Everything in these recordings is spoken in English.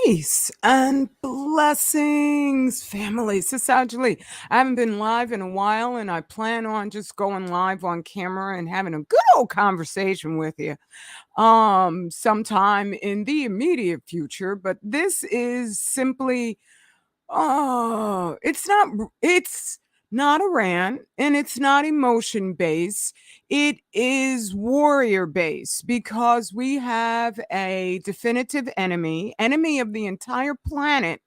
Peace and blessings, family. Cecily, I haven't been live in a while, and I plan on just going live on camera and having a good old conversation with you sometime in the immediate future. But this is simply it's not a rant and it's not emotion based. It is warrior based because we have a definitive enemy of the entire planet,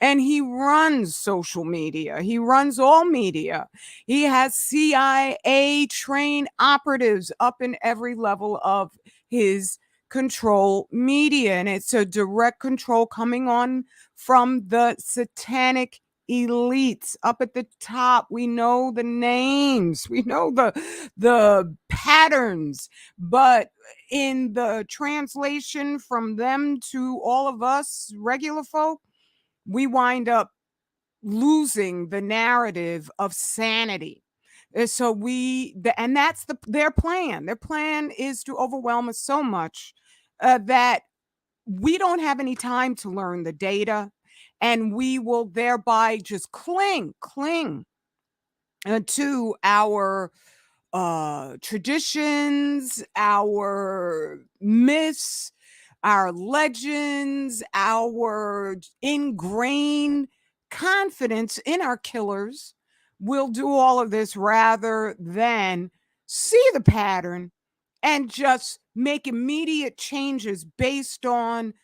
and he runs social media. He runs all media. He has CIA trained operatives up in every level of his control media. And it's a direct control coming on from the satanic elites up at the top. We know the names, we know the patterns, but in the translation from them to all of us regular folk, we wind up losing the narrative of sanity. So and that's their plan. Their plan is to overwhelm us so much that we don't have any time to learn the data, and we will thereby just cling to our traditions, our myths, our legends, our ingrained confidence in our killers. We'll do all of this rather than see the pattern and just make immediate changes based on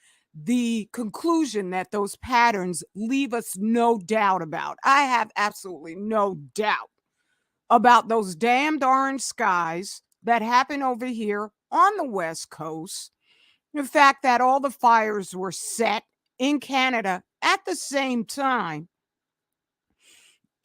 the conclusion that those patterns leave us no doubt about. I have absolutely no doubt about those damned orange skies that happen over here on the West Coast. The fact that all the fires were set in Canada at the same time.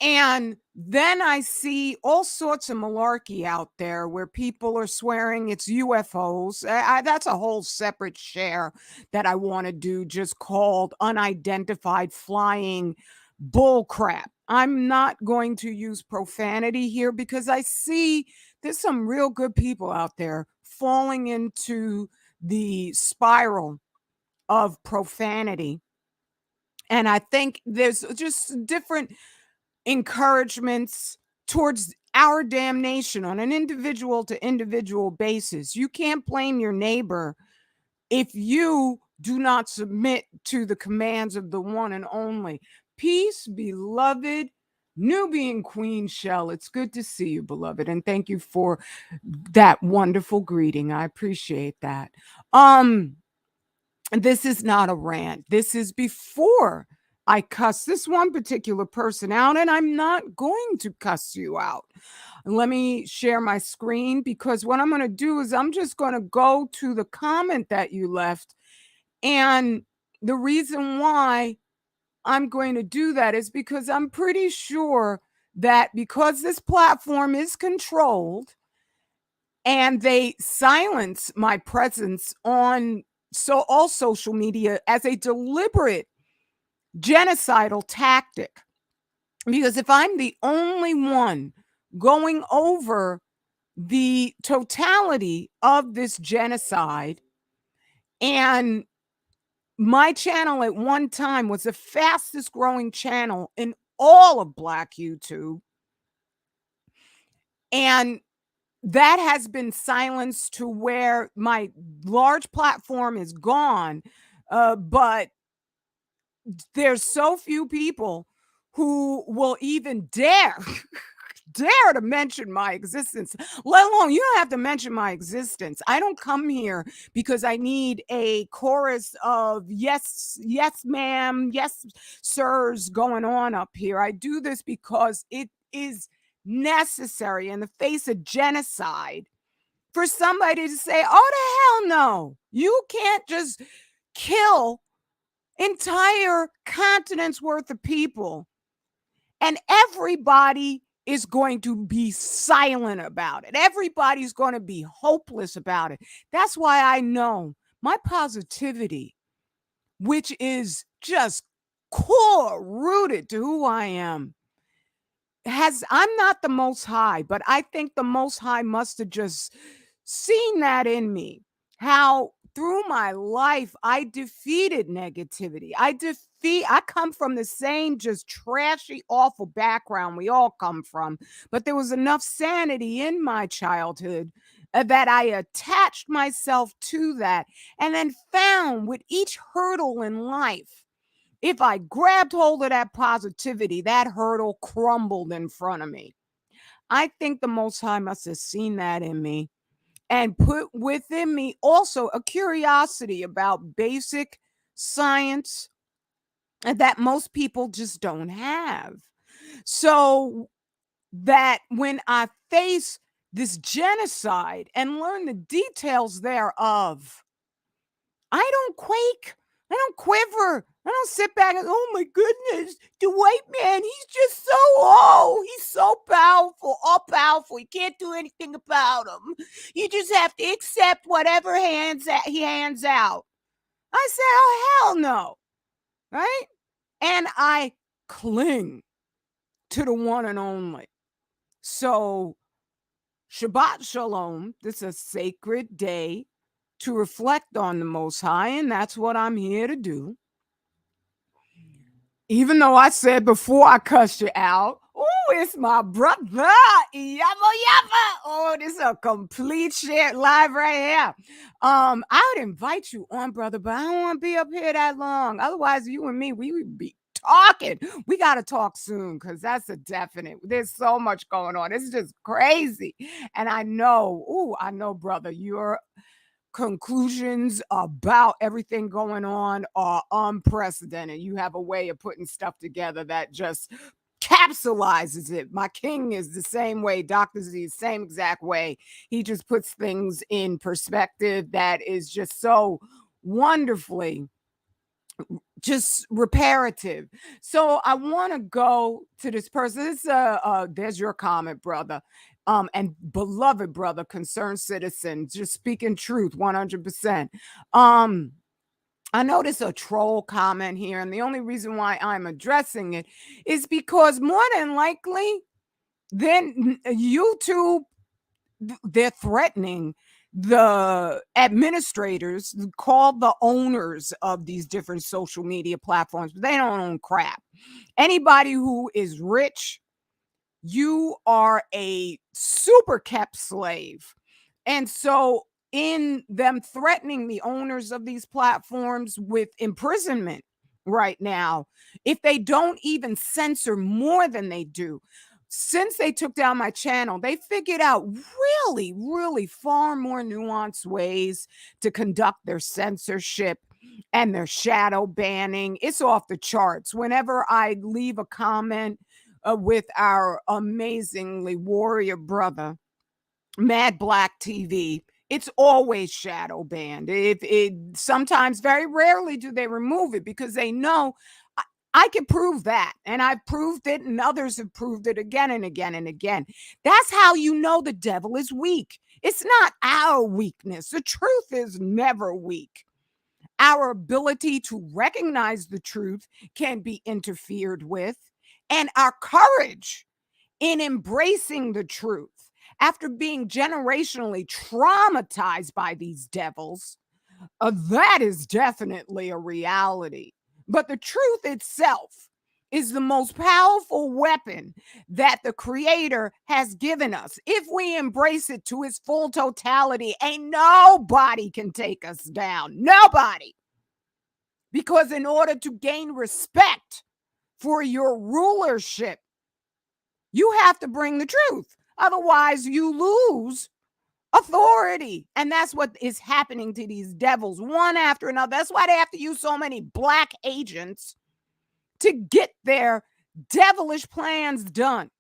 And then I see all sorts of malarkey out there where people are swearing it's UFOs. That's a whole separate share that I want to do, just called unidentified flying bullcrap. I'm not going to use profanity here because I see there's some real good people out there falling into the spiral of profanity. And I think there's just different encouragements towards our damnation on an individual to individual basis. You can't blame your neighbor if you do not submit to the commands of the one and only. Peace, beloved Nubian Queen Shell. It's good to see you, beloved, and thank you for that wonderful greeting. I appreciate that. This is not a rant. This is before I cuss this one particular person out, and I'm not going to cuss you out. Let me share my screen, because what I'm going to do is I'm just going to go to the comment that you left. And the reason why I'm going to do that is because I'm pretty sure that because this platform is controlled and they silence my presence on all social media as a deliberate genocidal tactic. Because if I'm the only one going over the totality of this genocide, and my channel at one time was the fastest growing channel in all of Black YouTube, and that has been silenced to where my large platform is gone. But there's so few people who will even dare to mention my existence, let alone, you don't have to mention my existence. I don't come here because I need a chorus of yes ma'am, yes sirs going on up here. I do this because it is necessary in the face of genocide for somebody to say, oh, the hell no, you can't just kill entire continents worth of people and everybody is going to be silent about it. Everybody's going to be hopeless about it. That's why I know my positivity, which is just core rooted to who I am, I'm not the Most High, but I think the Most High must have just seen that in me, how through my life, I defeated negativity. I come from the same just trashy, awful background we all come from, but there was enough sanity in my childhood that I attached myself to that and then found with each hurdle in life, if I grabbed hold of that positivity, that hurdle crumbled in front of me. I think the Most High must have seen that in me and put within me also a curiosity about basic science that most people just don't have. So that when I face this genocide and learn the details thereof, I don't quake. I don't quiver. I don't sit back and, oh my goodness, the white man, he's just so, oh, he's so powerful, all powerful. You can't do anything about him. You just have to accept whatever he hands out. I said, oh, hell no. Right? And I cling to the one and only. So, Shabbat Shalom. This is a sacred day to reflect on the Most High, and that's what I'm here to do. Even though I said before I cussed you out, oh, it's my brother, Yabba Yabba. Oh, this is a complete shit live right here. I would invite you on, brother, but I don't want to be up here that long. Otherwise, you and me, we would be talking. We got to talk soon because that's a definite. There's so much going on. It's just crazy. And I know, brother, you're conclusions about everything going on are unprecedented. You have a way of putting stuff together that just capsulizes it. My king is the same way. Dr. Z, same exact way. He just puts things in perspective that is just so wonderfully just reparative. So I want to go to this person. This there's your comment, brother. And beloved brother, concerned citizen, just speaking truth 100%. I notice a troll comment here, and the only reason why I'm addressing it is because more than likely, then YouTube, they're threatening the administrators called the owners of these different social media platforms, but they don't own crap. Anybody who is rich, you are a super kept slave. And so, in them threatening the owners of these platforms with imprisonment right now, if they don't even censor more than they do, since they took down my channel, they figured out really, really far more nuanced ways to conduct their censorship and their shadow banning. It's off the charts. Whenever I leave a comment with our amazingly warrior brother, Mad Black TV, it's always shadow banned. If it sometimes, very rarely do they remove it because they know I can prove that. And I've proved it, and others have proved it again and again and again. That's how you know the devil is weak. It's not our weakness. The truth is never weak. Our ability to recognize the truth can be interfered with, and our courage in embracing the truth after being generationally traumatized by these devils, that is definitely a reality. But the truth itself is the most powerful weapon that the Creator has given us. If we embrace it to its full totality, ain't nobody can take us down. Nobody. Because in order to gain respect for your rulership, you have to bring the truth. Otherwise, you lose authority. And that's what is happening to these devils, one after another. That's why they have to use so many black agents to get their devilish plans done.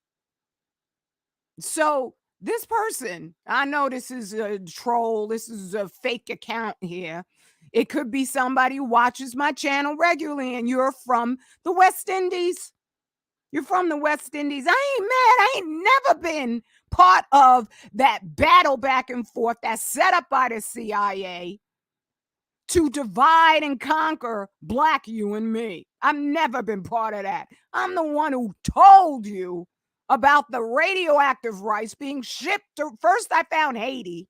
So, this person, I know this is a troll, this is a fake account here. It could be somebody who watches my channel regularly and you're from the West Indies. You're from the West Indies. I ain't mad. I ain't never been part of that battle back and forth that's set up by the CIA to divide and conquer black you and me. I've never been part of that. I'm the one who told you about the radioactive rice being shipped to, first I found Haiti,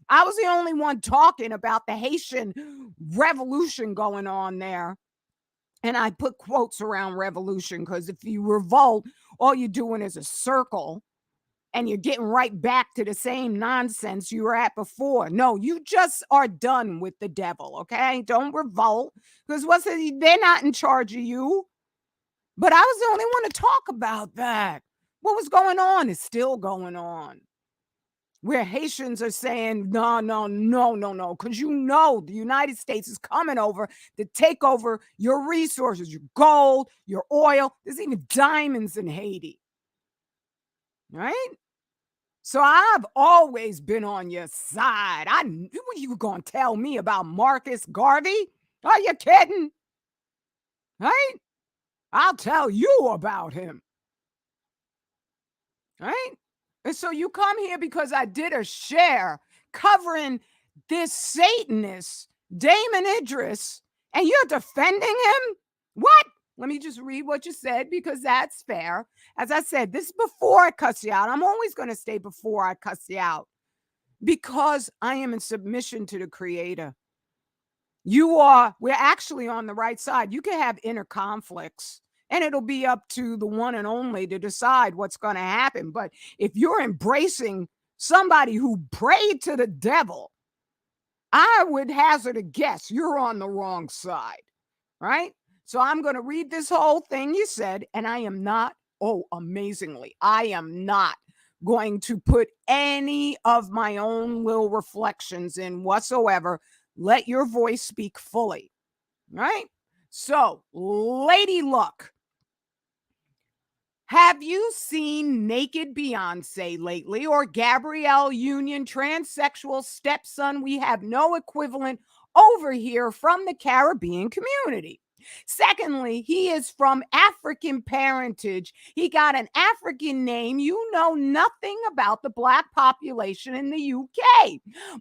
I was the only one talking about the Haitian revolution going on there. And I put quotes around revolution because if you revolt, all you're doing is a circle and you're getting right back to the same nonsense you were at before. No, you just are done with the devil, okay? Don't revolt because they're not in charge of you. But I was the only one to talk about that. What was going on is still going on. Where Haitians are saying, no, no, no, no, no, because you know the United States is coming over to take over your resources, your gold, your oil. There's even diamonds in Haiti, right? So I've always been on your side. I knew you were going to tell me about Marcus Garvey. Are you kidding? Right? I'll tell you about him. Right? And so you come here because I did a share covering this Satanist, Damon Idris, and you're defending him? What? Let me just read what you said because that's fair. As I said, this is before I cuss you out. I'm always going to stay before I cuss you out because I am in submission to the Creator. We're actually on the right side. You can have inner conflicts. And it'll be up to the one and only to decide what's going to happen. But if you're embracing somebody who prayed to the devil, I would hazard a guess you're on the wrong side, right? So I'm going to read this whole thing you said, and I am not, amazingly, I am not going to put any of my own little reflections in whatsoever. Let your voice speak fully, right? So, Lady Luck. Have you seen Naked Beyonce lately or Gabrielle Union, transsexual stepson? We have no equivalent over here from the Caribbean community. Secondly, he is from African parentage. He got an African name. You know nothing about the Black population in the UK.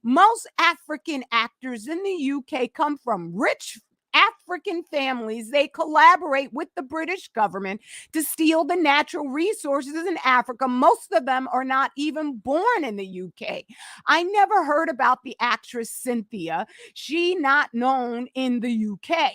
Most African actors in the UK come from rich African families. They collaborate with the British government to steal the natural resources in Africa. Most of them are not even born in the UK. I never heard about the actress Cynthia. She not known in the UK.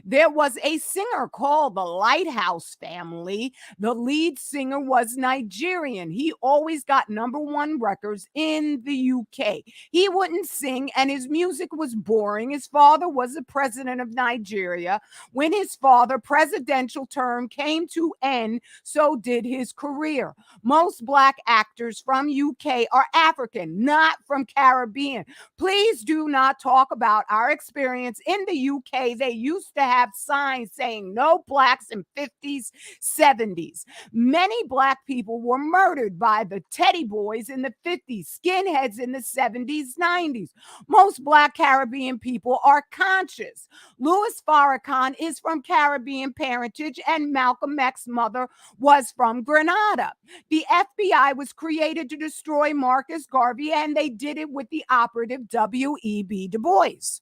There was a singer called the Lighthouse Family. The lead singer was Nigerian. He always got #1 records in the UK. He wouldn't sing and his music was boring. His father was the president of Nigeria. When his father's presidential term came to end, so did his career. Most Black actors from UK are African, not from Caribbean. Please do not talk about our experience in the UK. They used to have signs saying no Blacks in 50s, 70s. Many Black people were murdered by the Teddy Boys in the 50s, skinheads in the 70s, 90s. Most Black Caribbean people are conscious. Louis Farrakhan is from Caribbean parentage and Malcolm X's mother was from Grenada. The FBI was created to destroy Marcus Garvey and they did it with the operative W.E.B. Du Bois.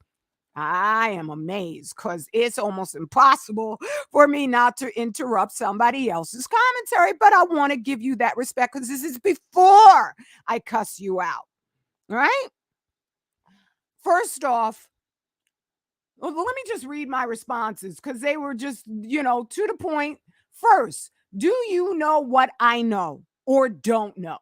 I am amazed because it's almost impossible for me not to interrupt somebody else's commentary, but I want to give you that respect because this is before I cuss you out, right? First off, let me just read my responses because they were just, to the point. First, do you know what I know or don't know?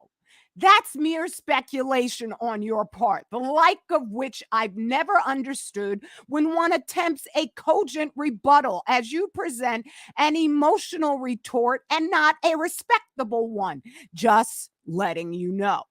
That's mere speculation on your part, the like of which I've never understood when one attempts a cogent rebuttal as you present an emotional retort and not a respectable one. Just letting you know.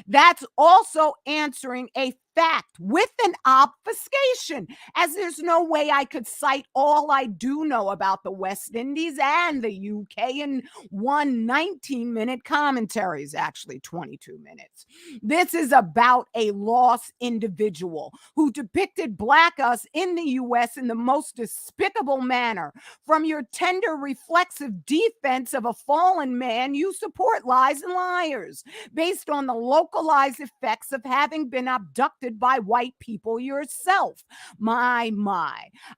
That's also answering a fact with an obfuscation, as there's no way I could cite all I do know about the West Indies and the UK in one 19-minute commentary, is actually 22 minutes. This is about a lost individual who depicted Black us in the US in the most despicable manner. From your tender, reflexive defense of a fallen man, you support lies and liars based on the localized effects of having been abducted constructed by white people yourself. My.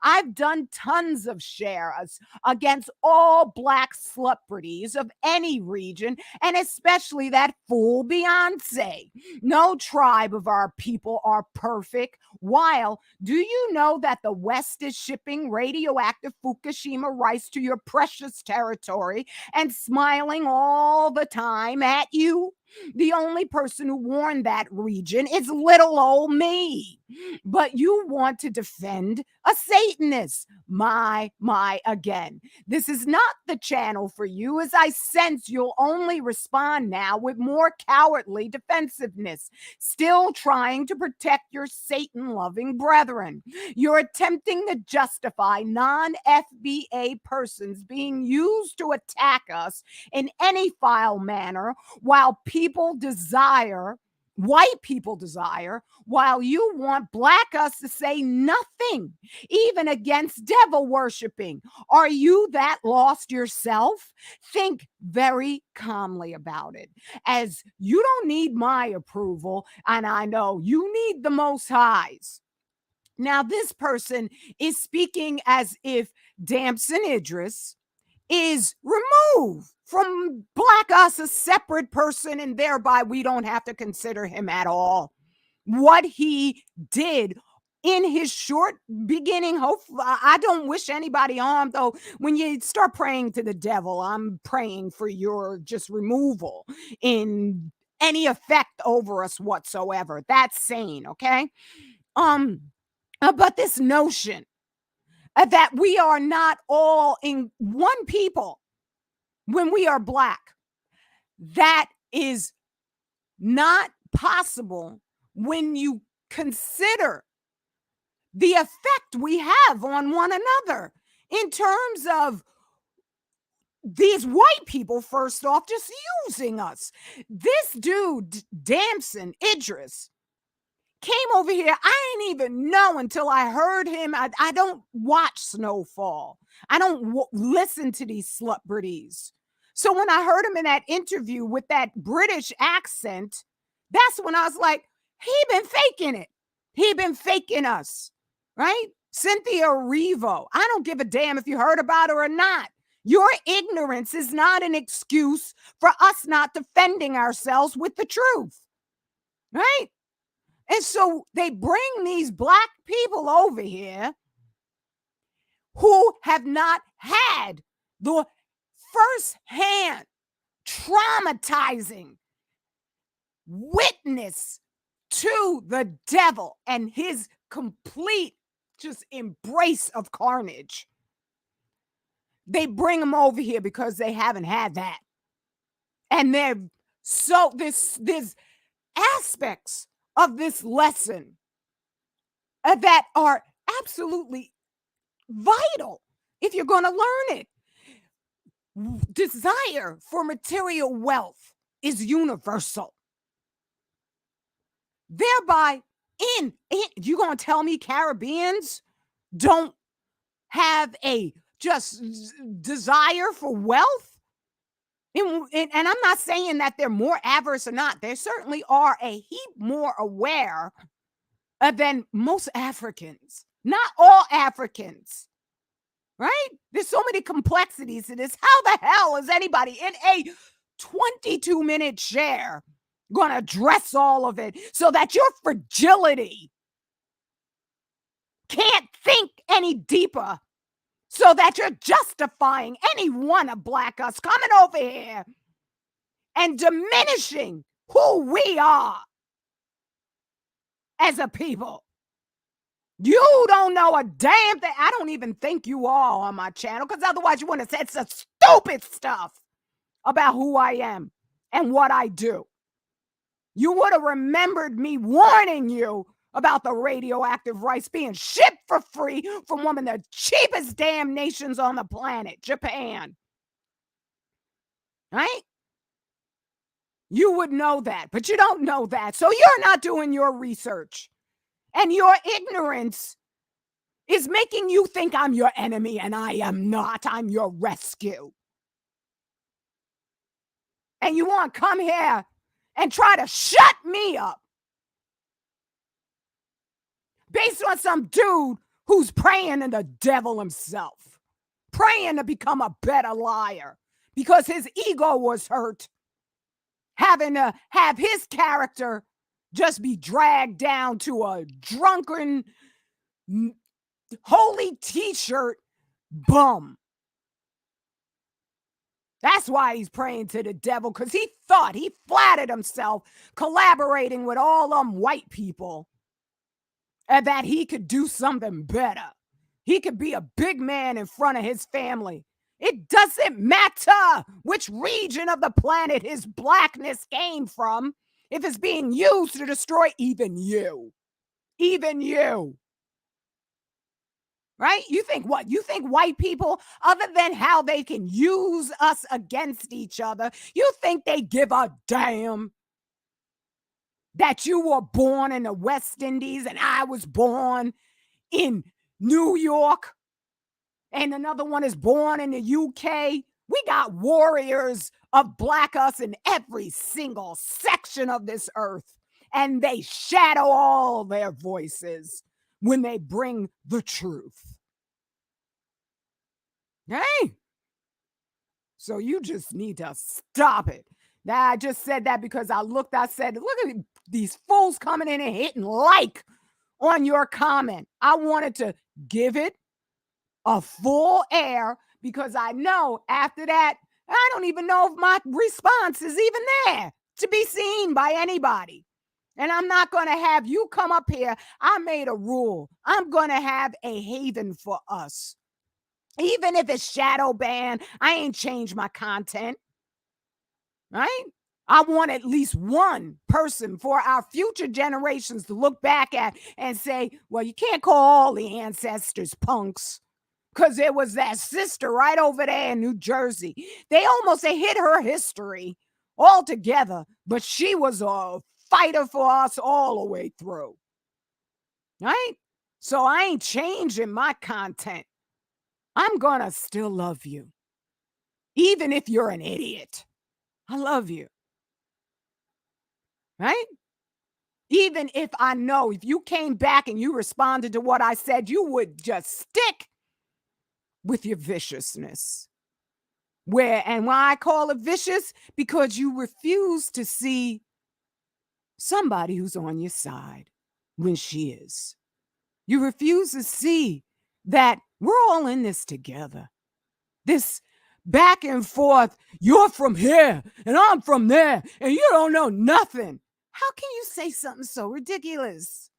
I've done tons of shares against all black celebrities of any region, and especially that fool Beyonce. No tribe of our people are perfect. While do you know that the West is shipping radioactive Fukushima rice to your precious territory and smiling all the time at you? The only person who warned that region is little old me. But you want to defend a Satanist. My, again. This is not the channel for you, as I sense you'll only respond now with more cowardly defensiveness, still trying to protect your Satan loving brethren. You're attempting to justify non FBA persons being used to attack us in any foul manner while white people desire, while you want black us to say nothing, even against devil worshiping. Are you that lost yourself? Think very calmly about it, as you don't need my approval, and I know you need the Most High's. Now, this person is speaking as if Damson Idris is removed from black us, a separate person, and thereby we don't have to consider him at all. What he did in his short beginning, hopefully, I don't wish anybody harm, though. When you start praying to the devil, I'm praying for your just removal in any effect over us whatsoever. That's sane, okay? But this notion that we are not all in one people when we are black, that is not possible when you consider the effect we have on one another in terms of these white people, first off, just using us. This dude, Damson Idris, came over here. I didn't even know until I heard him. I don't watch Snowfall. I don't listen to these celebrities. So when I heard him in that interview with that British accent, that's when I was like, he been faking it. He been faking us, right? Cynthia Erivo. I don't give a damn if you heard about her or not. Your ignorance is not an excuse for us not defending ourselves with the truth, right? And so they bring these black people over here who have not had the firsthand traumatizing witness to the devil and his complete just embrace of carnage. They bring them over here because they haven't had that. And they're so this aspects of this lesson that are absolutely vital if you're going to learn it. Desire for material wealth is universal. Thereby, you going to tell me Caribbeans don't have a just desire for wealth? And I'm not saying that they're more averse or not. They certainly are a heap more aware than most Africans. Not all Africans, right? There's so many complexities to this. How the hell is anybody in a 22-minute share going to address all of it so that your fragility can't think any deeper, so that you're justifying any one of black us coming over here and diminishing who we are as a people? You don't know a damn thing. I don't even think you are on my channel, because otherwise you wouldn't have said such stupid stuff about who I am and what I do. You would have remembered me warning you about the radioactive rice being shipped for free from one of the cheapest damn nations on the planet, Japan. Right? You would know that, but you don't know that. So you're not doing your research. And your ignorance is making you think I'm your enemy, and I am not. I'm your rescue. And you want to come here and try to shut me up based on some dude who's praying to the devil himself, praying to become a better liar because his ego was hurt, having to have his character just be dragged down to a drunken, holy t-shirt bum. That's why he's praying to the devil, because he flattered himself collaborating with all them white people and that he could do something better. He could be a big man in front of his family. It doesn't matter which region of the planet his blackness came from if it's being used to destroy even you. Even you. Right? You think what? You think white people, other than how they can use us against each other, you think they give a damn that you were born in the West Indies and I was born in New York and another one is born in the UK? We got warriors of black us in every single section of this earth, and they shadow all their voices when they bring the truth. Hey, so you just need to stop it. Now, I just said that because I said, look at these fools coming in and hitting like on your comment. I wanted to give it a full air because I know after that, I don't even know if my response is even there to be seen by anybody. And I'm not going to have you come up here. I made a rule. I'm going to have a haven for us. Even if it's shadow ban, I ain't changed my content, right? I want at least one person for our future generations to look back at and say, well, you can't call all the ancestors punks because there was that sister right over there in New Jersey. They almost hit her history altogether, but she was a fighter for us all the way through, right? So I ain't changing my content. I'm gonna still love you, even if you're an idiot. I love you, right? Even if I know if you came back and you responded to what I said, you would just stick with your viciousness. And why I call it vicious? Because you refuse to see somebody who's on your side when she is. You refuse to see that we're all in this together. This back and forth, you're from here and I'm from there and you don't know nothing. How can you say something so ridiculous?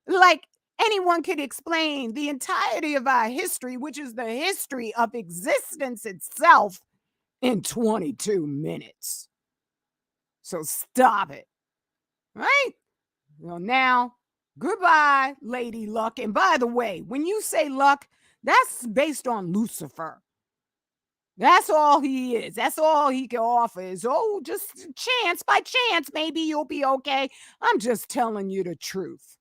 Like anyone could explain the entirety of our history, which is the history of existence itself, in 22 minutes. So stop it, right? Well, now, goodbye, Lady Luck. And by the way, when you say luck, that's based on Lucifer. That's all he is. That's all he can offer is, oh, just chance, by chance, maybe you'll be okay. I'm just telling you the truth.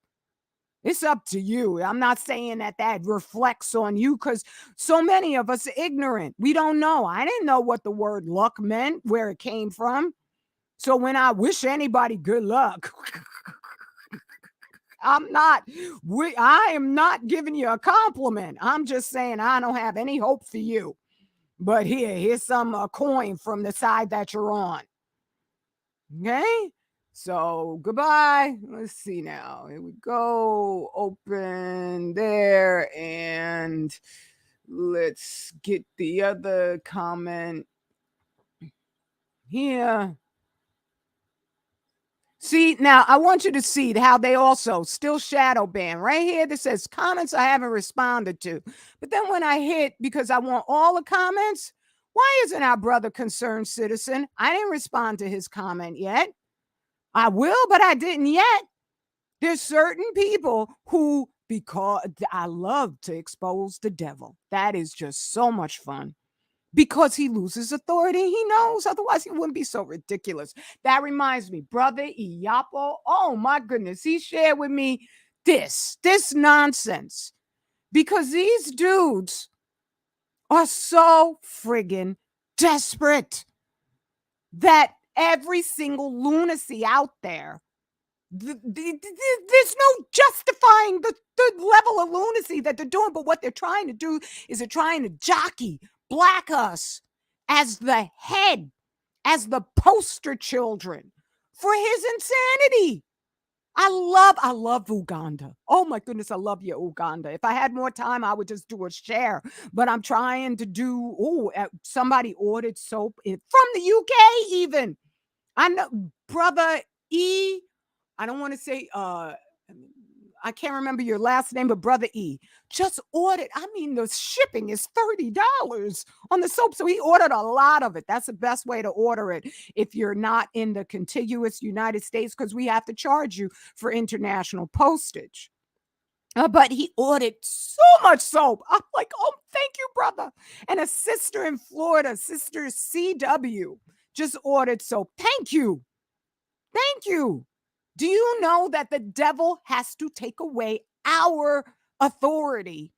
It's up to you. I'm not saying that reflects on you because so many of us are ignorant. We don't know. I didn't know what the word luck meant, where it came from. So when I wish anybody good luck, I am not giving you a compliment. I'm just saying I don't have any hope for you. But here's some coin from the side that you're on. Okay? So goodbye. Let's see now. Here we go. Open there. And let's get the other comment here. See, now I want you to see how they also still shadow ban. Right here, that says comments I haven't responded to. But then when I hit, because I want all the comments, why isn't our brother concerned citizen? I didn't respond to his comment yet. I will, but I didn't yet. There's certain people who, because I love to expose the devil. That is just so much fun. Because he loses authority, he knows. Otherwise, he wouldn't be so ridiculous. That reminds me, brother Iyapo. Oh my goodness, he shared with me this nonsense. Because these dudes are so friggin' desperate that every single lunacy out there There's no justifying the level of lunacy that they're doing, but what they're trying to do is they're trying to jockey black us as the head, as the poster children for his insanity. I love Uganda. Oh my goodness, I love you, Uganda. If I had more time, I would just do a share. But I'm trying to do. Oh, somebody ordered soap from the UK. Even I know, brother E. I don't want to say. I can't remember your last name, but brother E just ordered. I mean, the shipping is $30 on the soap, so he ordered a lot of it. That's the best way to order it if you're not in the contiguous United States, because we have to charge you for international postage. But he ordered so much soap. I'm like, oh, thank you, brother. And a sister in Florida, Sister CW, just ordered soap. Thank you. Thank you. Do you know that the devil has to take away our authority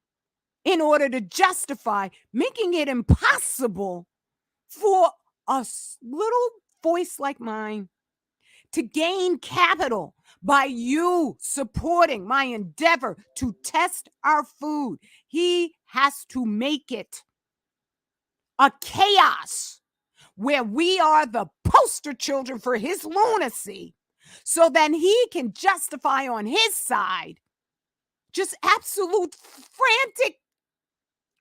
in order to justify making it impossible for a little voice like mine to gain capital by you supporting my endeavor to test our food? He has to make it a chaos where we are the poster children for his lunacy, so then he can justify on his side just absolute frantic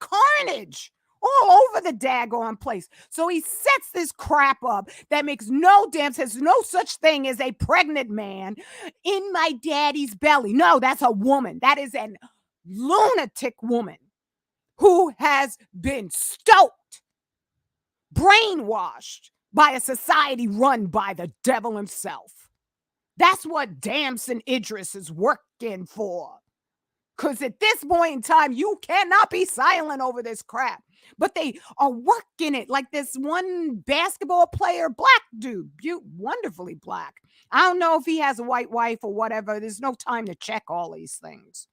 carnage all over the daggone place. So he sets this crap up that makes no damn sense. No such thing as a pregnant man in my daddy's belly. No, that's a woman. That is a lunatic woman who has been stoked, brainwashed by a society run by the devil himself. That's what Damson Idris is working for. Because at this point in time, you cannot be silent over this crap. But they are working it like this one basketball player, black dude, wonderfully black. I don't know if he has a white wife or whatever. There's no time to check all these things.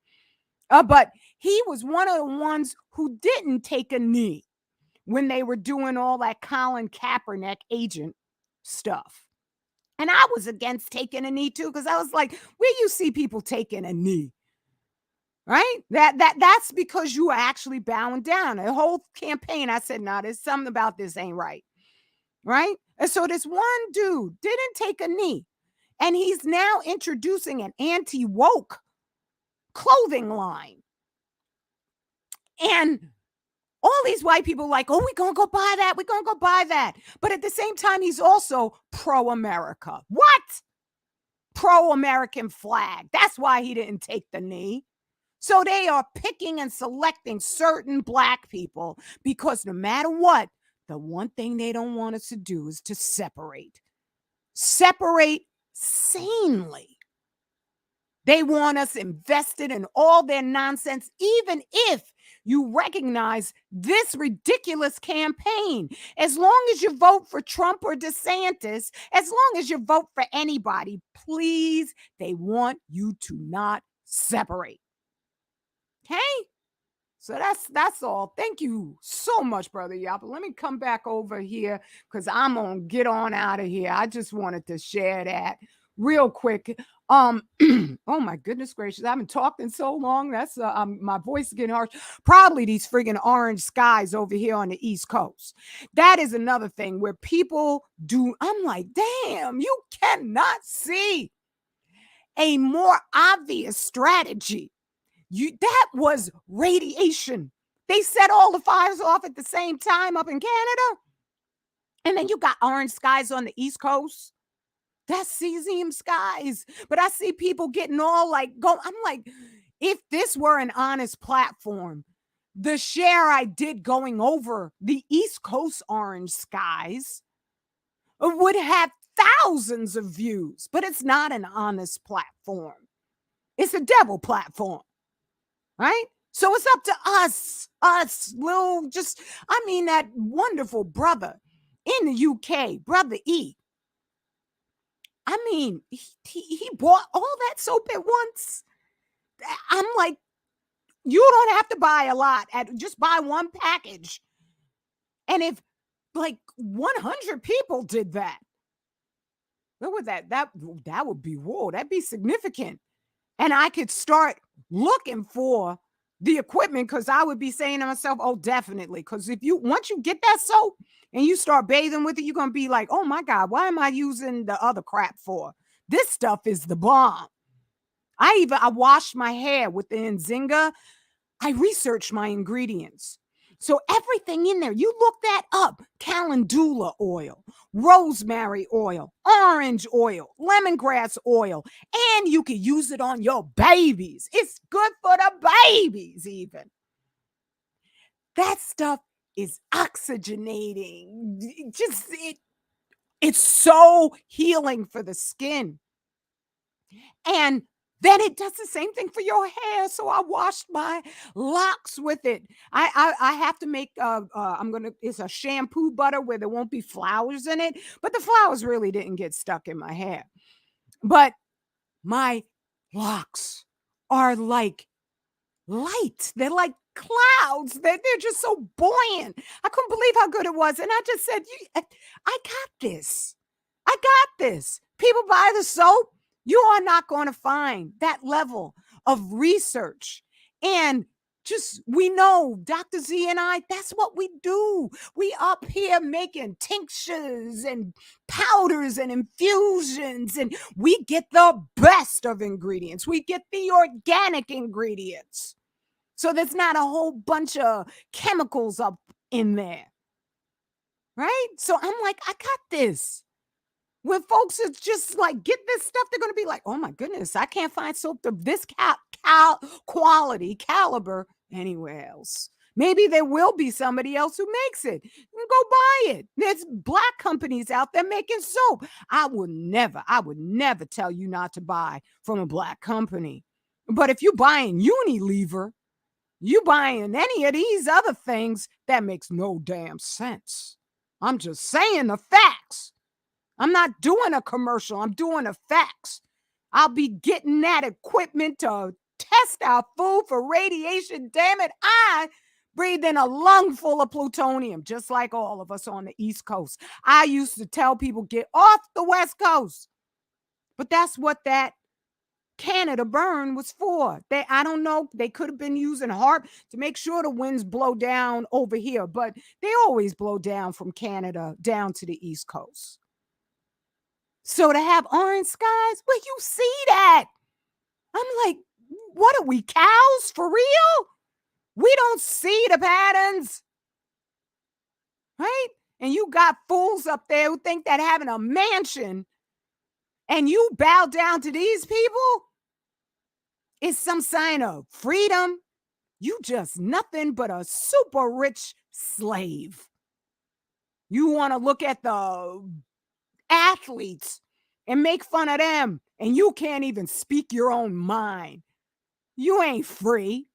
But he was one of the ones who didn't take a knee when they were doing all that Colin Kaepernick agent stuff. And I was against taking a knee too, because I was like, where you see people taking a knee? Right? That's because you are actually bowing down. The whole campaign, I said, no, there's something about this ain't right. Right? And so this one dude didn't take a knee. And he's now introducing an anti-woke clothing line. And all these white people like, oh, we're going to go buy that. We're going to go buy that. But at the same time, he's also pro-America. What? Pro-American flag. That's why he didn't take the knee. So they are picking and selecting certain black people because no matter what, the one thing they don't want us to do is to separate. Separate sanely. They want us invested in all their nonsense, even if you recognize this ridiculous campaign. As long as you vote for Trump or DeSantis, as long as you vote for anybody, please, they want you to not separate. Okay? So that's all. Thank you so much, Brother Yappa. Let me come back over here because I'm gonna get on out of here. I just wanted to share that real quick. Oh my goodness gracious, I haven't talked in so long. That's my voice is getting harsh. Probably these friggin' orange skies over here on the East Coast. That is another thing where people do. I'm like, damn, you cannot see a more obvious strategy. That was radiation. They set all the fires off at the same time up in Canada. And then you got orange skies on the East Coast. That's cesium skies. But I see people getting all like, I'm like, if this were an honest platform, the share I did going over the East Coast orange skies would have thousands of views. But it's not an honest platform. It's a devil platform. Right? So it's up to us, that wonderful brother in the UK, Brother E. I mean, he bought all that soap at once. I'm like, you don't have to buy a lot. Just buy one package. And if like 100 people did that, What would that would be, whoa, that'd be significant. And I could start looking for the equipment because I would be saying to myself, oh, definitely. Because if you once you get that soap and you start bathing with it, you're gonna be like, oh my God, why am I using the other crap for? This stuff is the bomb. I washed my hair with the Nzinga. I researched my ingredients. So everything in there, you look that up: calendula oil, rosemary oil, orange oil, lemongrass oil, and you can use it on your babies. It's good for the babies, even. That stuff is oxygenating. It's so healing for the skin. And then it does the same thing for your hair. So I washed my locks with it. I have to make it's a shampoo butter where there won't be flowers in it, but the flowers really didn't get stuck in my hair. But my locks are like light. They're like clouds. They're just so buoyant. I couldn't believe how good it was. And I just said, I got this. I got this. People buy the soap. You are not going to find that level of research. And just, we know, Dr. Z and I, that's what we do. We up here making tinctures and powders and infusions, and we get the best of ingredients. We get the organic ingredients. So there's not a whole bunch of chemicals up in there. Right? So I'm like, I got this. When folks is just like, get this stuff, they're going to be like, oh my goodness, I can't find soap of this quality, caliber anywhere else. Maybe there will be somebody else who makes it. Go buy it. There's black companies out there making soap. I would never tell you not to buy from a black company. But if you're buying Unilever, you buying any of these other things, that makes no damn sense. I'm just saying the facts. I'm not doing a commercial. I'm doing the facts. I'll be getting that equipment to test our food for radiation. Damn it. I breathe in a lung full of plutonium, just like all of us on the East Coast. I used to tell people, get off the West Coast. But that's what that Canada burn was for. I don't know, they could have been using HARP to make sure the winds blow down over here, but they always blow down from Canada down to the East Coast. So to have orange skies, where you see that? I'm like, what are we, cows for real? We don't see the patterns, right? And you got fools up there who think that having a mansion and you bow down to these people is some sign of freedom. You just nothing but a super rich slave. You want to look at the athletes and make fun of them, and you can't even speak your own mind. You ain't free.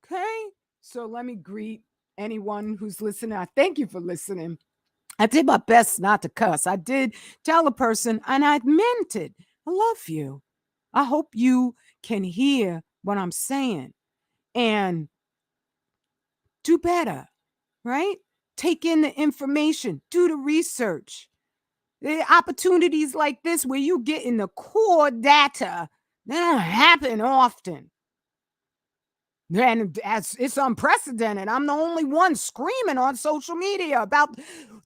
Okay? So let me greet anyone who's listening. I thank you for listening. I did my best not to cuss. I did tell a person, and I meant it. I love you. I hope you can hear what I'm saying and do better, right? Take in the information, do the research. The opportunities like this where you get in the core data, they don't happen often. And it's unprecedented. I'm the only one screaming on social media about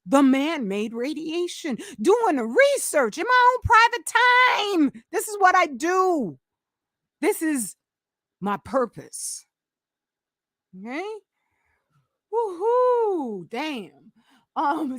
the man-made radiation, doing the research in my own private time. This is what I do. This is my purpose. Okay? Woohoo! Damn.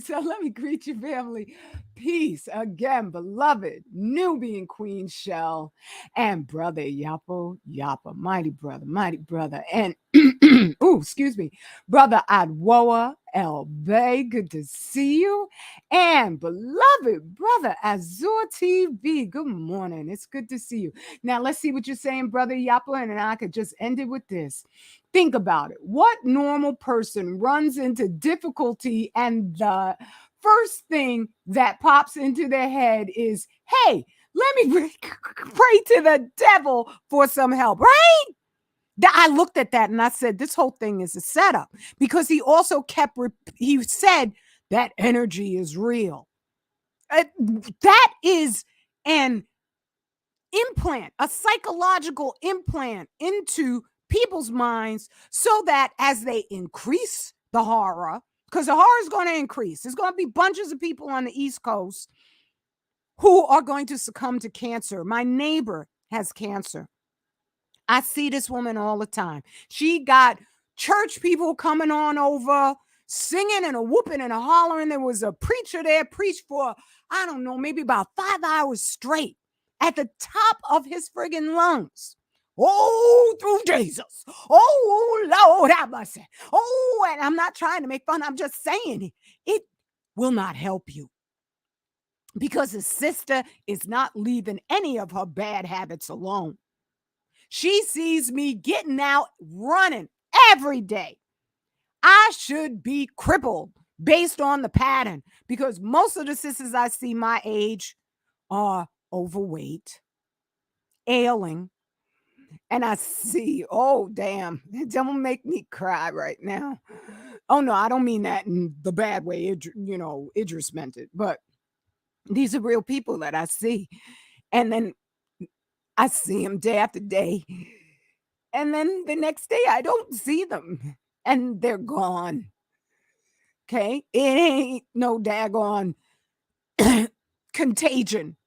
So let me greet you, family. Peace again, beloved Nubian Queen Shell and brother Yapo Yapa, mighty brother, and excuse me, brother Adwoa El Bay. Good to see you, and beloved brother Azure TV. Good morning. It's good to see you. Now let's see what you're saying, brother Yapo, and then I could just end it with this. Think about it. What normal person runs into difficulty and the first thing that pops into their head is, hey, let me pray to the devil for some help, right? I looked at that and I said, this whole thing is a setup, because he also he said that energy is real. That is an implant, a psychological implant into people's minds so that as they increase the horror, because the horror is going to increase, there's going to be bunches of people on the East Coast who are going to succumb to cancer. My neighbor has cancer. I see this woman all the time. She got church people coming on over, singing and a whooping and a hollering. There was a preacher there, preached for, I don't know, maybe about 5 hours straight at the top of his friggin' lungs. Oh, through Jesus. Oh, Lord, have mercy. Oh, and I'm not trying to make fun. I'm just saying it will not help you because his sister is not leaving any of her bad habits alone. She sees me getting out running every day. I should be crippled based on the pattern because most of the sisters I see my age are overweight, ailing, and I see, oh, damn, don't make me cry right now. Oh, no, I don't mean that in the bad way, Idris meant it, but these are real people that I see. And then I see them day after day. And then the next day, I don't see them and they're gone. Okay. It ain't no daggone contagion.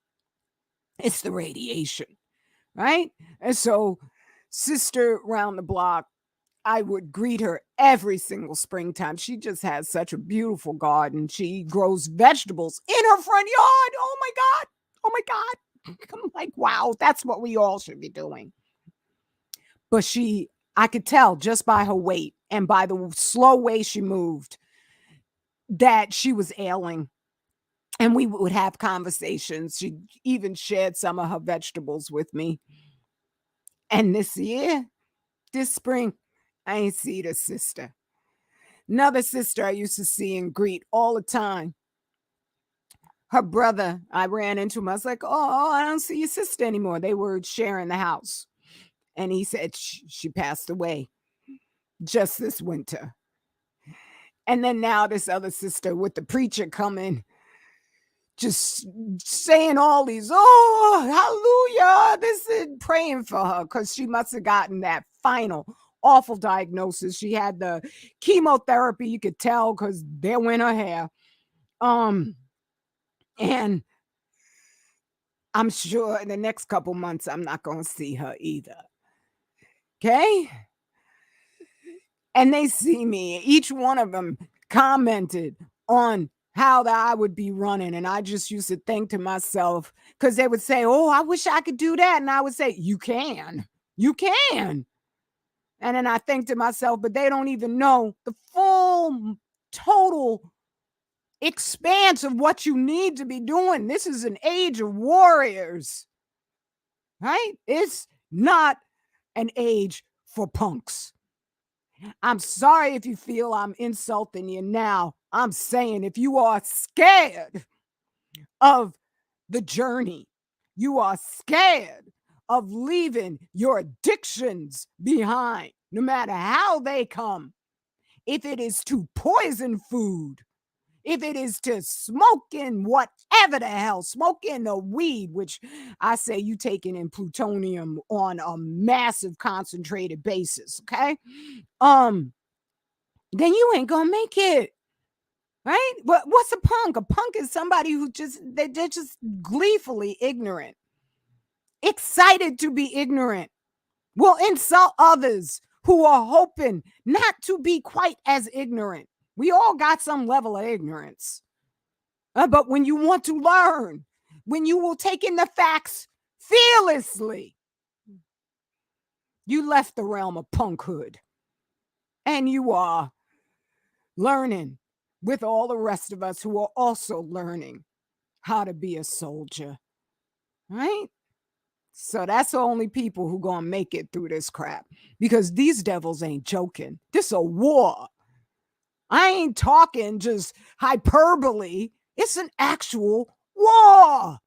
It's the radiation. Right. And so, sister round the block, I would greet her every single springtime. She just has such a beautiful garden. She grows vegetables in her front yard. Oh my God. Oh my God. I'm like, wow, that's what we all should be doing. But I could tell just by her weight and by the slow way she moved that she was ailing. And we would have conversations. She even shared some of her vegetables with me. And this spring, I ain't see the sister. Another sister I used to see and greet all the time. Her brother, I ran into him. I was like, oh, I don't see your sister anymore. They were sharing the house. And he said she passed away just this winter. And then now this other sister with the preacher coming, just saying all these, oh, hallelujah, this is praying for her because she must have gotten that final awful diagnosis. She had the chemotherapy, you could tell because there went her hair. And I'm sure in the next couple months, I'm not going to see her either. Okay. And they see me. Each one of them commented on how that I would be running. And I just used to think to myself, because they would say, oh, I wish I could do that. And I would say, you can. You can. And then I think to myself, but they don't even know the full, total expanse of what you need to be doing. This is an age of warriors, right? It's not an age for punks. I'm sorry if you feel I'm insulting you now. I'm saying if you are scared of the journey, you are scared of leaving your addictions behind, no matter how they come. If it is to poison food, if it is to smoking whatever the hell, smoking the weed, which I say you taking in plutonium on a massive concentrated basis, okay? Then you ain't gonna make it. Right? What's a punk? A punk is somebody who they're just gleefully ignorant, excited to be ignorant, will insult others who are hoping not to be quite as ignorant. We all got some level of ignorance. But when you want to learn, when you will take in the facts fearlessly, you left the realm of punkhood. And you are learning with all the rest of us who are also learning how to be a soldier. Right? So that's the only people who gonna make it through this crap because these devils ain't joking. This a war. I ain't talking just hyperbole. It's an actual war.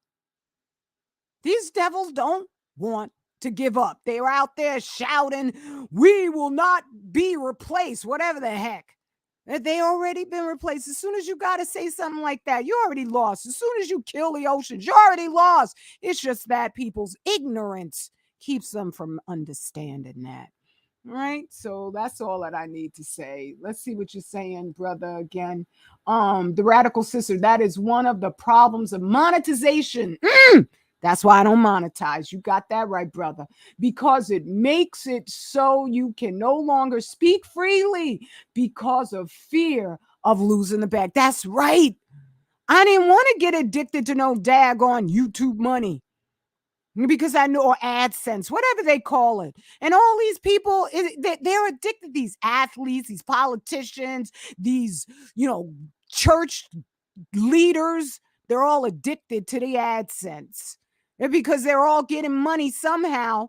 These devils don't want to give up. They're out there shouting, we will not be replaced, whatever the heck. They already been replaced. As soon as you got to say something like that, you already lost. As soon as you kill the oceans, you already lost. It's just that people's ignorance keeps them from understanding that. Right? So that's all that I need to say. Let's see what you're saying, brother. Again, the radical sister, that is one of the problems of monetization. That's why I don't monetize. You got that right, brother. Because it makes it so you can no longer speak freely because of fear of losing the bag. That's right. I didn't want to get addicted to no daggone YouTube money because I know, or AdSense, whatever they call it. And all these people, they're addicted. These athletes, these politicians, these, church leaders, they're all addicted to the AdSense. And because they're all getting money somehow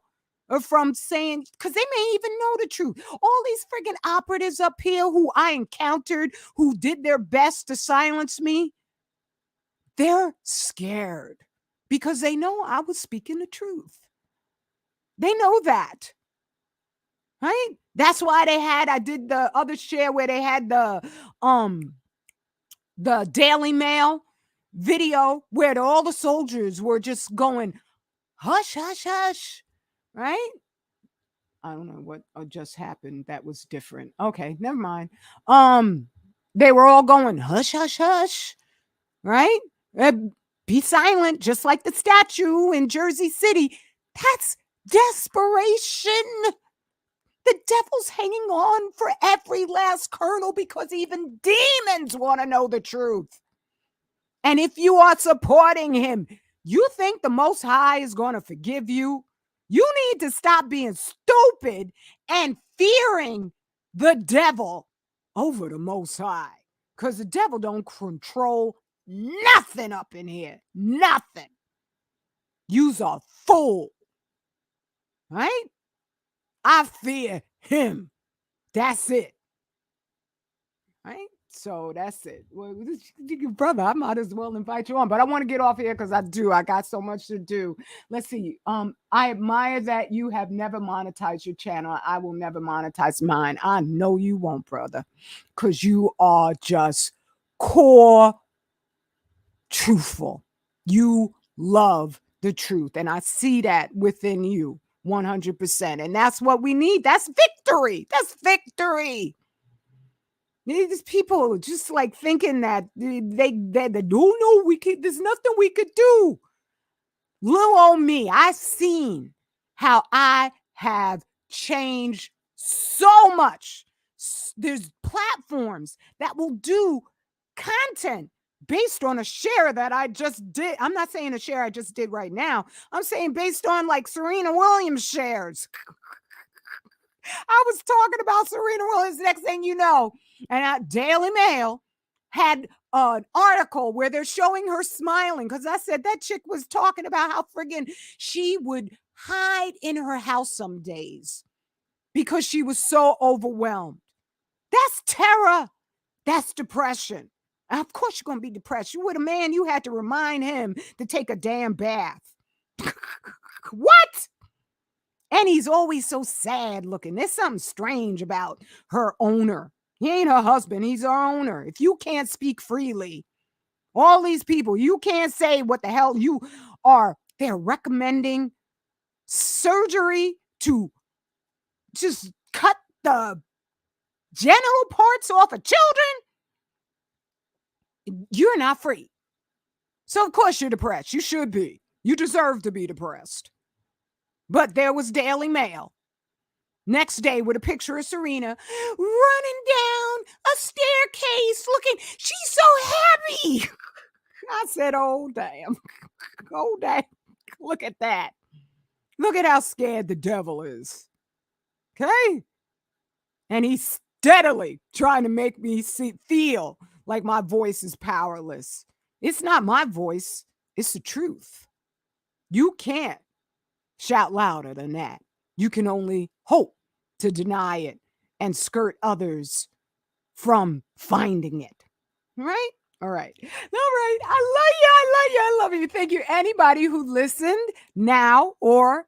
from saying, because they may even know the truth. All these friggin' operatives up here who I encountered, who did their best to silence me, they're scared because they know I was speaking the truth. They know that. Right? That's why I did the other share where they had the Daily Mail video where all the soldiers were just going, hush, hush, hush. Right? I don't know what just happened that was different. Okay, never mind. They were all going, hush, hush, hush. Right? Be silent, just like the statue in Jersey City. That's desperation. The devil's hanging on for every last kernel because even demons want to know the truth. And if you are supporting him, you think the Most High is going to forgive you? You need to stop being stupid and fearing the devil over the Most High. Because the devil don't control nothing up in here. Nothing. You's a fool. Right? I fear him. That's it. Right? So that's it. Well, brother, I might as well invite you on, but I want to get off here because I got so much to do. Let's see. I admire that you have never monetized your channel. I will never monetize mine. I know you won't, brother, because you are just core truthful. You love the truth, and I see that within you 100%. And that's what we need. That's victory. That's victory. These people just like thinking that they don't know there's nothing we could do. Little old me, I've seen how I have changed so much. There's platforms that will do content based on a share that I just did. I'm not saying a share I just did right now. I'm saying based on like Serena Williams shares. I was talking about Serena Williams. Next thing you know, and Daily Mail had an article where they're showing her smiling because I said that chick was talking about how friggin' she would hide in her house some days because she was so overwhelmed. That's terror. That's depression. Of course you're going to be depressed. You with a man, you had to remind him to take a damn bath. What? And he's always so sad looking. There's something strange about her owner. He ain't her husband. He's her owner. If you can't speak freely, all these people, you can't say what the hell you are. They're recommending surgery to just cut the genital parts off of children. You're not free. So, of course, you're depressed. You should be. You deserve to be depressed. But there was Daily Mail. Next day with a picture of Serena running down a staircase looking, she's so happy. I said, oh, damn. Oh, damn. Look at that. Look at how scared the devil is. Okay? And he's steadily trying to make me feel like my voice is powerless. It's not my voice. It's the truth. You can't shout louder than that. You can only hope to deny it and skirt others from finding it. Right? All right. All right. I love you. I love you. I love you. Thank you. Anybody who listened now or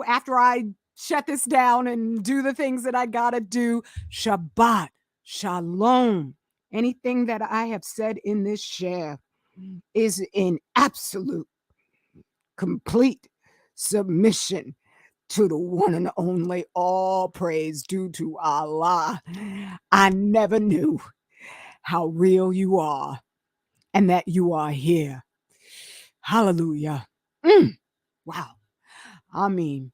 after I shut this down and do the things that I gotta do, Shabbat Shalom. Anything that I have said in this share is in absolute, complete submission to the one and only, all praise due to Allah. I never knew how real you are and that you are here. Hallelujah. Wow. I mean,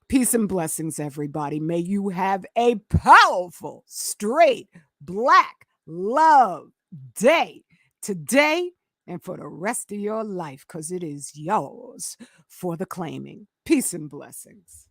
peace and blessings, everybody. May you have a powerful, straight, black love day today and for the rest of your life, because it is yours for the claiming. Peace and blessings.